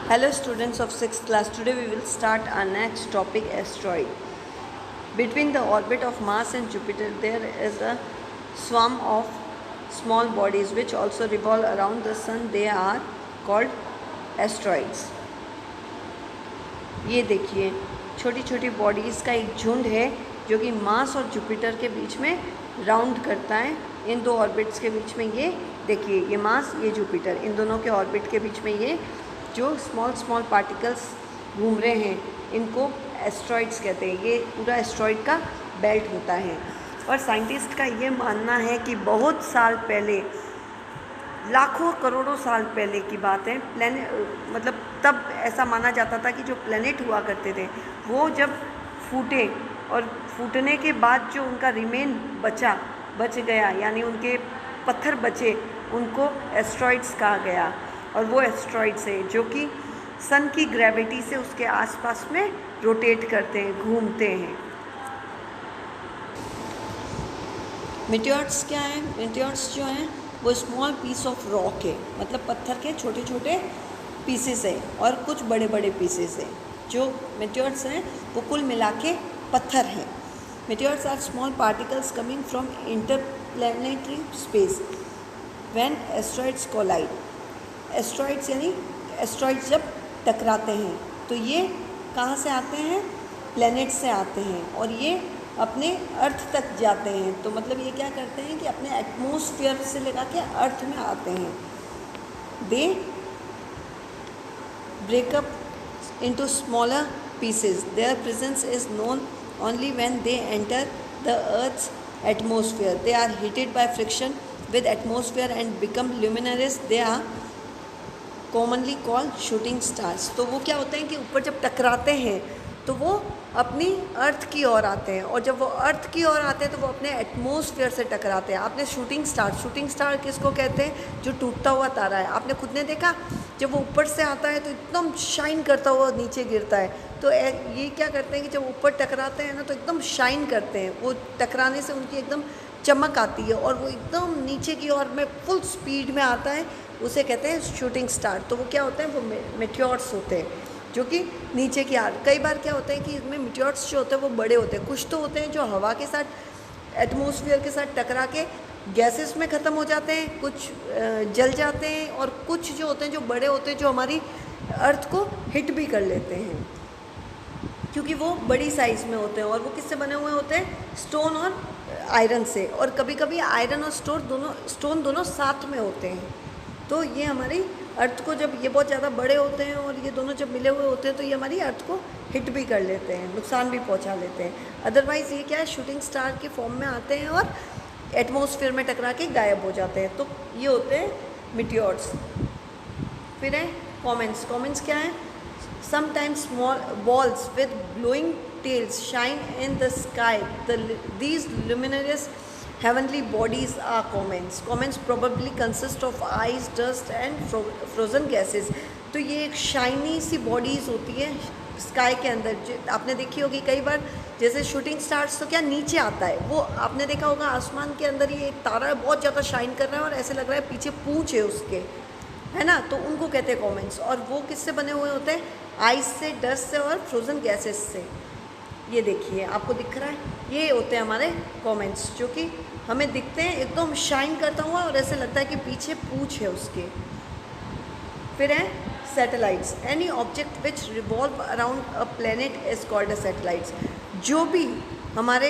Hello students of 6th class, today we will start our next topic, asteroid. Between the orbit of Mars and Jupiter there is a swarm of small bodies which also revolve around the sun. They are called asteroids. ये देखिए छोटी छोटी bodies का एक झुंड है जो कि मार्स और जुपिटर के बीच में राउंड करता है. इन दो ऑर्बिट्स के बीच में ये देखिए, ये मार्स ये जुपिटर, इन दोनों के ऑर्बिट के बीच में ये जो स्मॉल पार्टिकल्स घूम रहे हैं इनको एस्ट्रॉइड्स कहते हैं. ये पूरा एस्ट्रॉइड का बेल्ट होता है. और साइंटिस्ट का ये मानना है कि बहुत साल पहले, लाखों करोड़ों साल पहले की बात है, मतलब तब ऐसा माना जाता था कि जो प्लैनेट हुआ करते थे वो जब फूटे और फूटने के बाद जो उनका रिमेन बच गया, यानी उनके पत्थर बचे, उनको एस्ट्रॉइड्स कहा गया. और वो एस्ट्रॉइड्स है जो कि सन की ग्रेविटी से उसके आसपास में रोटेट करते हैं, घूमते हैं. मेटियोर्स क्या है? मेटियोर्स जो हैं वो स्मॉल पीस ऑफ रॉक है, मतलब पत्थर के छोटे छोटे पीसेस है और कुछ बड़े बड़े पीसेस है. जो मेटियोर्स हैं वो कुल मिला के पत्थर हैं. Meteors are small particles coming from interplanetary space when asteroids collide. Asteroids यानी एस्ट्रॉइड्स जब टकराते हैं तो ये कहाँ से आते हैं? प्लैनेट से आते हैं और ये अपने अर्थ तक जाते हैं. तो मतलब ये क्या करते हैं कि अपने एटमॉस्फेयर से लगा के अर्थ में आते हैं. They break up into smaller pieces. Their presence is known only when they enter the earth's atmosphere. They are heated by friction with atmosphere and become luminous. They are commonly called shooting stars. तो वो क्या होते हैं कि ऊपर जब टकराते हैं तो वो अपनी अर्थ की ओर आते हैं, और जब वो अर्थ की ओर आते हैं तो वो अपने एटमॉस्फेयर से टकराते हैं. आपने शूटिंग स्टार किसको कहते हैं? जो टूटता हुआ तारा है. आपने खुद ने देखा जब वो ऊपर से आता है तो एकदम शाइन करता हुआ नीचे गिरता है. तो ये क्या करते हैं कि जब ऊपर टकराते हैं ना तो एकदम शाइन करते हैं. वो टकराने से उनकी एकदम चमक आती है और वो एकदम नीचे की ओर में फुल स्पीड में आता है. उसे कहते हैं शूटिंग स्टार. तो वो क्या होते हैं? वो मेटियोर्स होते हैं जो कि नीचे की ओर. कई बार क्या होता है कि इसमें मेटियोर्स जो होते हैं वो बड़े होते हैं. कुछ तो होते हैं जो हवा के साथ, एटमॉस्फेयर के साथ टकरा के गैसेस में ख़त्म हो जाते हैं, कुछ जल जाते हैं, और कुछ जो होते हैं जो बड़े होते हैं जो हमारी अर्थ को हिट भी कर लेते हैं क्योंकि वो बड़ी साइज़ में होते हैं. और वो किससे बने हुए होते हैं? स्टोन और आयरन से. और कभी कभी आयरन और स्टोन दोनों साथ में होते हैं. तो ये हमारी अर्थ को, जब ये बहुत ज़्यादा बड़े होते हैं और ये दोनों जब मिले हुए होते हैं तो ये हमारी अर्थ को हिट भी कर लेते हैं, नुकसान भी पहुंचा लेते हैं. अदरवाइज़ ये क्या है, शूटिंग स्टार के फॉर्म में आते हैं और एटमॉस्फेयर में टकरा के गायब हो जाते हैं. तो ये होते हैं मेटियोर्स. फिर है कॉमेट्स क्या है? Sometimes small balls with glowing tails shine in the sky. These luminous heavenly bodies are comets. Comets probably consist of ice, dust and frozen gases. तो ये एक शाइनी सी बॉडीज़ होती है स्काई के अंदर. आपने देखी होगी कई बार, जैसे शूटिंग स्टार्स तो क्या नीचे आता है, वो आपने देखा होगा आसमान के अंदर ये एक तारा बहुत ज़्यादा शाइन कर रहा है और ऐसे लग रहा है पीछे पूंछ है उसके, है ना. तो उनको कहते हैं कॉमेट्स. और वो किससे बने हुए होते हैं? आइस से, डस्ट से और फ्रोज़न गैसेस से. ये देखिए आपको दिख रहा है, ये होते हैं हमारे कॉमेट्स जो कि हमें दिखते हैं एकदम शाइन करता हुआ और ऐसे लगता है कि पीछे पूंछ है उसके. फिर है satellites. Any object which revolve around a planet is called a satellites. जो भी हमारे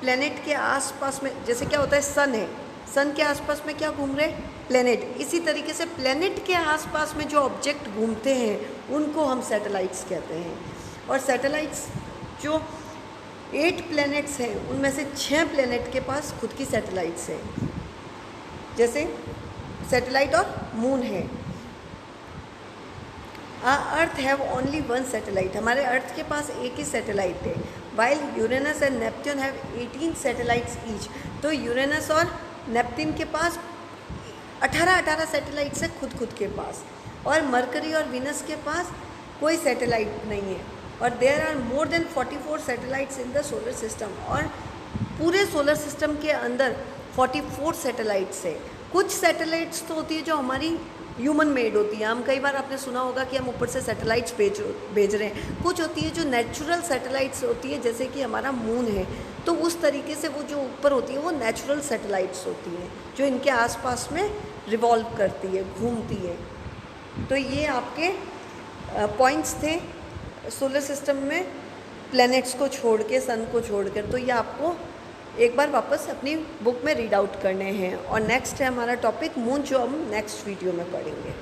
प्लैनेट के आसपास में, जैसे क्या होता है, सन है, सन के आसपास में क्या घूम रहे? प्लैनेट. इसी तरीके से प्लैनेट के आसपास में जो ऑब्जेक्ट घूमते हैं उनको हम सैटेलाइट्स कहते हैं. और सैटेलाइट्स जो 8 प्लैनेट्स हैं उनमें से 6 प्लैनेट के पास खुद की सैटेलाइट्स हैं. जैसे सैटेलाइट और मून है. अर्थ हैव ओनली 1 सैटेलाइट. हमारे अर्थ के पास एक ही सैटेलाइट है. While Uranus and Neptune have 18 satellites each. तो यूरेनस और नेपट्यून के पास 18 सैटेलाइट्स है खुद के पास. और मरकरी और वीनस के पास कोई सैटेलाइट नहीं है. और there are more than 44 satellites in the solar system. और पूरे सोलर सिस्टम के अंदर 44 सैटेलाइट्स है. कुछ सैटेलाइट्स तो होती है जो हमारी ह्यूमन मेड होती है। हम कई बार आपने सुना होगा कि हम ऊपर से सैटेलाइट्स भेज रहे हैं। कुछ होती है जो नेचुरल सैटेलाइट्स होती है, जैसे कि हमारा मून है, तो उस तरीके से वो जो ऊपर होती है वो नेचुरल सैटेलाइट्स होती हैं जो इनके आसपास में रिवॉल्व करती है, घूमती है। तो ये आपके पॉइंट्स थे सोलर सिस्टम में प्लैनेट्स को छोड़ के, सन को छोड़कर। तो ये आपको एक बार वापस अपनी बुक में रीड आउट करने हैं। और नेक्स्ट है हमारा टॉपिक मून, जो हम नेक्स्ट वीडियो में पढ़ेंगे।